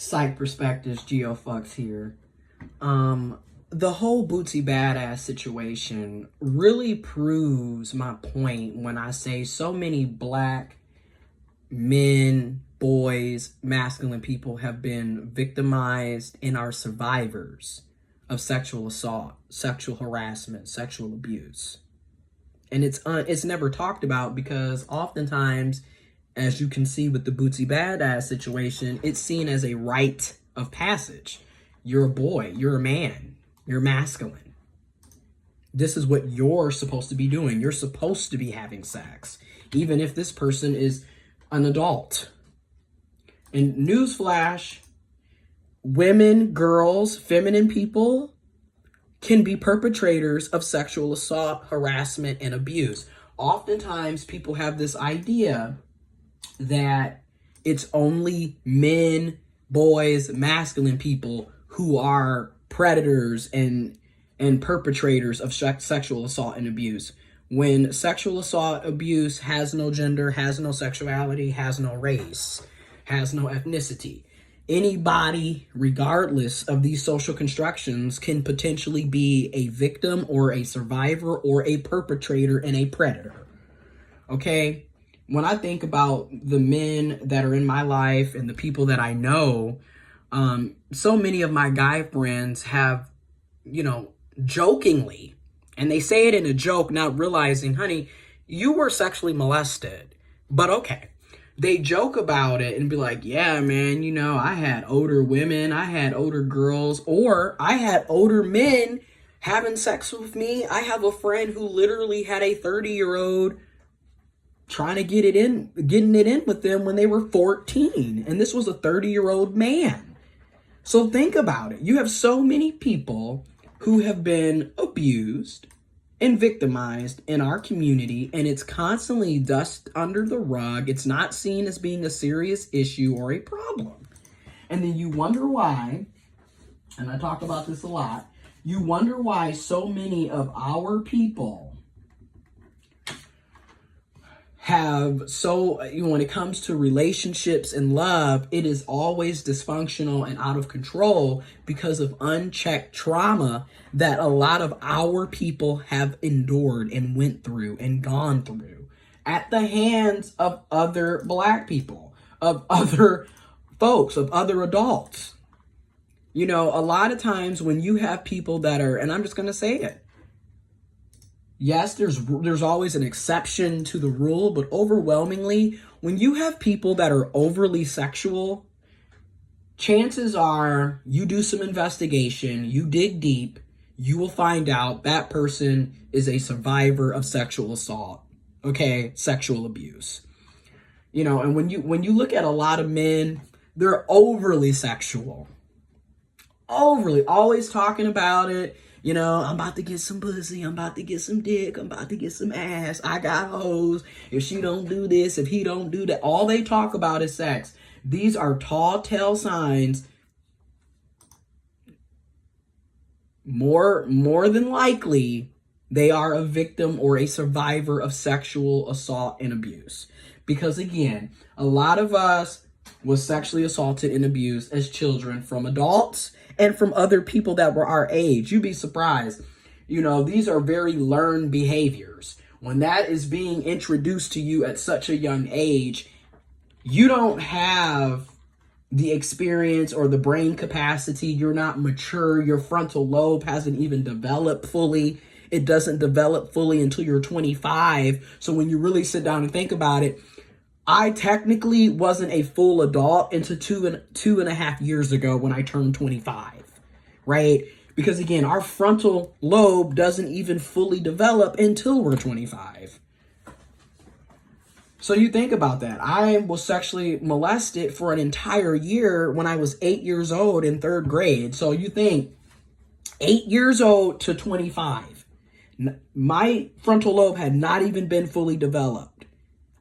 Psych Perspectives, giofvcks here. The whole Boosie Badazz situation really proves my point when I say so many black men, boys, masculine people have been victimized and are survivors of sexual assault, sexual harassment, sexual abuse. And it's never talked about because oftentimes, as you can see with the Boosie Badazz situation, it's seen as a rite of passage. You're a boy, you're a man, you're masculine. This is what you're supposed to be doing. You're supposed to be having sex, even if this person is an adult. And newsflash, women, girls, feminine people can be perpetrators of sexual assault, harassment, and abuse. Oftentimes, people have this idea that it's only men, boys, masculine people who are predators and perpetrators of sexual assault and abuse. When sexual assault abuse has no gender, has no sexuality, has no race, has no ethnicity. Anybody, regardless of these social constructions, can potentially be a victim or a survivor or a perpetrator and a predator. Okay? When I think about the men that are in my life and the people that I know, so many of my guy friends have, jokingly, and they say it in a joke, not realizing, honey, you were sexually molested, but okay. They joke about it and be like, yeah, man, I had older women, I had older girls, or I had older men having sex with me. I have a friend who literally had a 30-year-old trying to getting it in with them when they were 14. And this was a 30-year-old man. So think about it. You have so many people who have been abused and victimized in our community, and it's constantly dust under the rug. It's not seen as being a serious issue or a problem. And then you wonder why, and I talk about this a lot, you wonder why so many of our people have when it comes to relationships and love, it is always dysfunctional and out of control because of unchecked trauma that a lot of our people have endured and went through and gone through at the hands of other black people, of other folks, of other adults. A lot of times when you have people that are, and I'm just going to say it, yes, there's always an exception to the rule, but overwhelmingly, when you have people that are overly sexual, chances are you do some investigation, you dig deep, you will find out that person is a survivor of sexual assault, sexual abuse. And when you look at a lot of men, they're overly sexual, always talking about it. I'm about to get some pussy, I'm about to get some dick, I'm about to get some ass, I got hoes, if she don't do this, if he don't do that. All they talk about is sex. These are tall tale signs. More than likely, they are a victim or a survivor of sexual assault and abuse. Because again, a lot of us was sexually assaulted and abused as children from adults and from other people that were our age. You'd be surprised. These are very learned behaviors. When that is being introduced to you at such a young age, you don't have the experience or the brain capacity. You're not mature. Your frontal lobe hasn't even developed fully. It doesn't develop fully until you're 25. So when you really sit down and think about it, I technically wasn't a full adult until two and a half years ago when I turned 25, right? Because again, our frontal lobe doesn't even fully develop until we're 25. So you think about that. I was sexually molested for an entire year when I was 8 years old in third grade. So you think 8 years old to 25, my frontal lobe had not even been fully developed.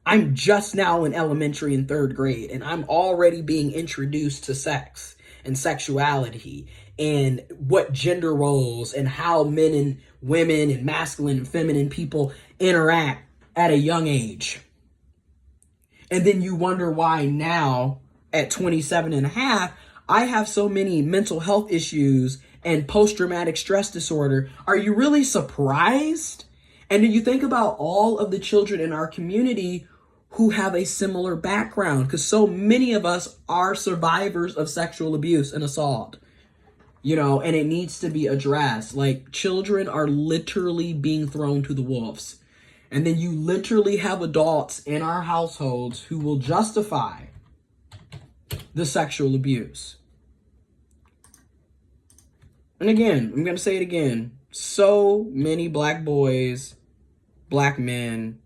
I'm just now in elementary and third grade, and I'm already being introduced to sex and sexuality and what gender roles and how men and women and masculine and feminine people interact at a young age. And then you wonder why now at 27 and a half, I have so many mental health issues and post-traumatic stress disorder. Are you really surprised? And do you think about all of the children in our community who have a similar background? Because so many of us are survivors of sexual abuse and assault, and it needs to be addressed. Like, children are literally being thrown to the wolves. And then you literally have adults in our households who will justify the sexual abuse. And again, I'm going to say it again. So many black boys, black men,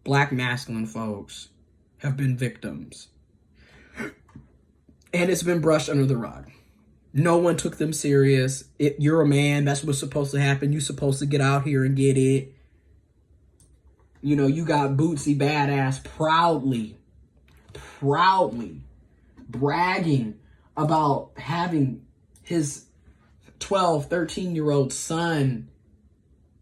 black masculine folks have been victims. And it's been brushed under the rug. No one took them serious. You're a man. That's what's supposed to happen. You're supposed to get out here and get it. You got Boosie Badazz proudly bragging about having his 12, 13-year-old son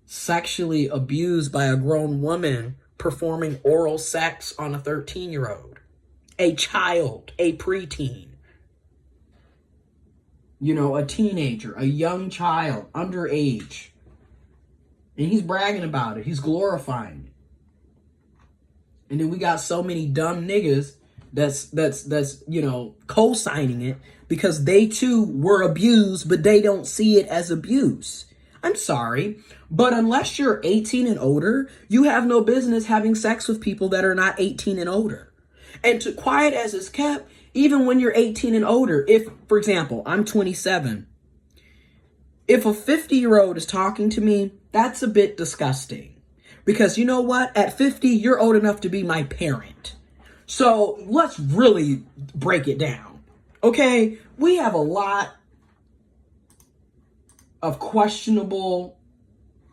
sexually abused by a grown woman performing oral sex on a 13-year-old, a child, a preteen, a teenager, a young child, underage. And he's bragging about it. He's glorifying it. And then we got so many dumb niggas that's co-signing it because they too were abused, but they don't see it as abuse. I'm sorry, but unless you're 18 and older, you have no business having sex with people that are not 18 and older. And to quiet as it's kept, even when you're 18 and older, if, for example, I'm 27, if a 50-year-old is talking to me, that's a bit disgusting. Because you know what? At 50, you're old enough to be my parent. So let's really break it down. Okay? We have a lot of questionable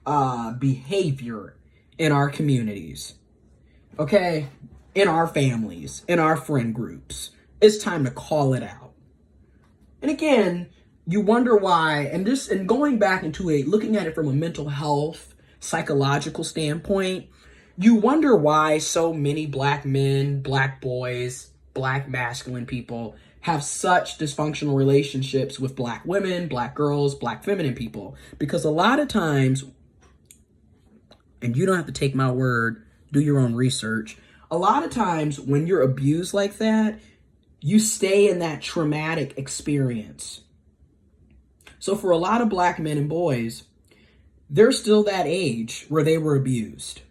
behavior in our communities. Okay? In our families, in our friend groups. It's time to call it out. And again, you wonder why, and going back into looking at it from a mental health, psychological standpoint, you wonder why so many black men, black boys, black masculine people have such dysfunctional relationships with black women, black girls, black feminine people. Because a lot of times, and you don't have to take my word, do your own research. A lot of times when you're abused like that, you stay in that traumatic experience. So for a lot of black men and boys, they're still that age where they were abused.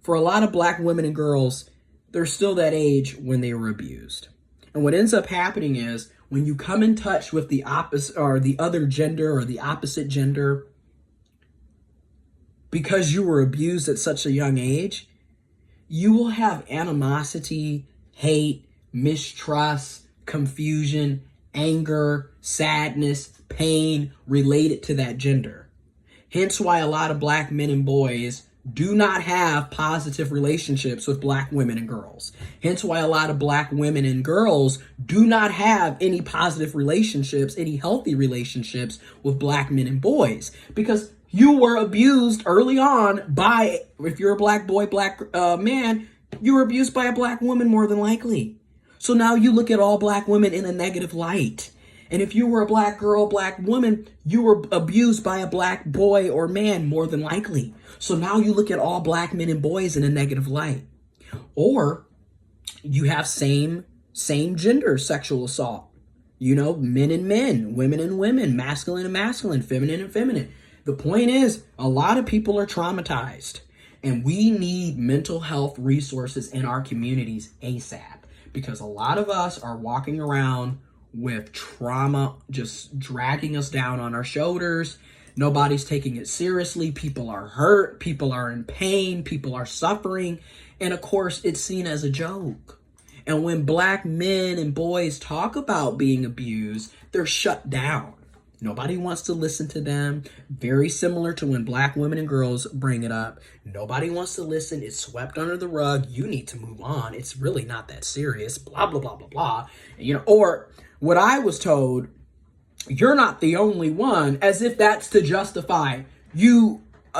For a lot of black women and girls, they're still that age when they were abused. And what ends up happening is when you come in touch with the opposite or the other gender or the opposite gender, because you were abused at such a young age, you will have animosity, hate, mistrust, confusion, anger, sadness, pain related to that gender. Hence why a lot of black men and boys do not have positive relationships with black women and girls. Hence why a lot of black women and girls do not have any positive relationships, any healthy relationships with black men and boys. Because you were abused early on by, if you're a black boy, black man, you were abused by a black woman more than likely. So now you look at all black women in a negative light. And if you were a black girl, black woman, you were abused by a black boy or man more than likely. So now you look at all black men and boys in a negative light. Or you have same gender sexual assault. Men and men, women and women, masculine and masculine, feminine and feminine. The point is, a lot of people are traumatized. And we need mental health resources in our communities ASAP. Because a lot of us are walking around with trauma just dragging us down on our shoulders. Nobody's taking it seriously. People are hurt. People are in pain. People are suffering. And of course, it's seen as a joke. And when black men and boys talk about being abused, they're shut down. Nobody wants to listen to them. Very similar to when black women and girls bring it up. Nobody wants to listen. It's swept under the rug. You need to move on. It's really not that serious. Blah, blah, blah, blah, blah. Or what I was told, you're not the only one, as if that's to justify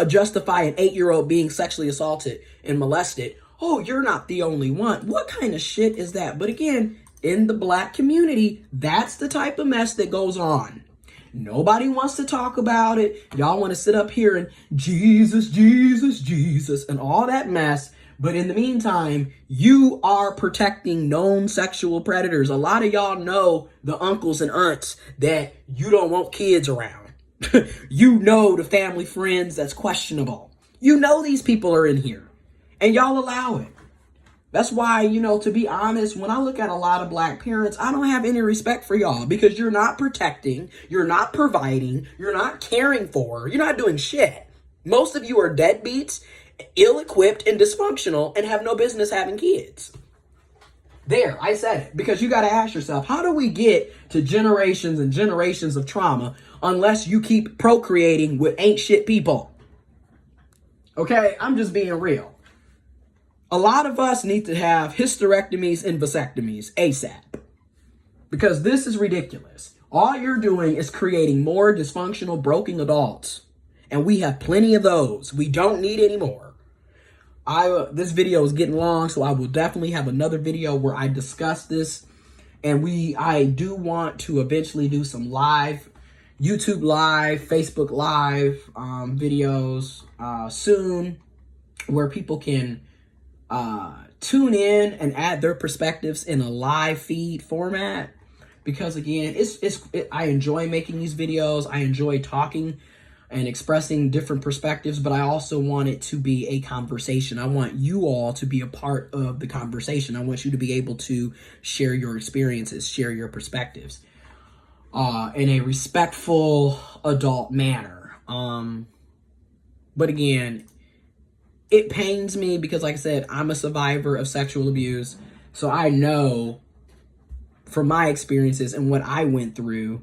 justify an 8-year-old being sexually assaulted and molested. Oh, you're not the only one. What kind of shit is that? But again, in the black community, that's the type of mess that goes on. Nobody wants to talk about it. Y'all want to sit up here and Jesus, Jesus, Jesus, and all that mess. But in the meantime, you are protecting known sexual predators. A lot of y'all know the uncles and aunts that you don't want kids around. You know the family friends that's questionable. You know these people are in here, and y'all allow it. That's why, to be honest, when I look at a lot of black parents, I don't have any respect for y'all, because you're not protecting, you're not providing, you're not caring for, you're not doing shit. Most of you are deadbeats, ill-equipped, and dysfunctional, and have no business having kids. There, I said it, because you got to ask yourself, how do we get to generations and generations of trauma unless you keep procreating with ain't shit people? Okay, I'm just being real. A lot of us need to have hysterectomies and vasectomies ASAP, because this is ridiculous. All you're doing is creating more dysfunctional, broken adults, and we have plenty of those. We don't need any more. This video is getting long, so I will definitely have another video where I discuss this, and I do want to eventually do some live, YouTube live, Facebook live videos soon, where people can tune in and add their perspectives in a live feed format, because again, I enjoy making these videos. I enjoy talking and expressing different perspectives, but I also want it to be a conversation. I want you all to be a part of the conversation. I want you to be able to share your experiences, share your perspectives in a respectful adult manner. But again, it pains me because, like I said, I'm a survivor of sexual abuse. So I know from my experiences and what I went through,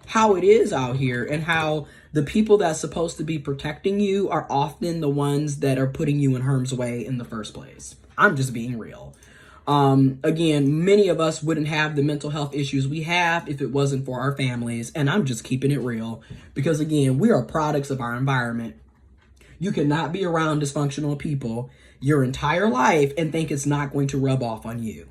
how it is out here, and how the people that's supposed to be protecting you are often the ones that are putting you in harm's way in the first place. I'm just being real. Again, many of us wouldn't have the mental health issues we have if it wasn't for our families. And I'm just keeping it real, because again, we are products of our environment. You cannot be around dysfunctional people your entire life and think it's not going to rub off on you.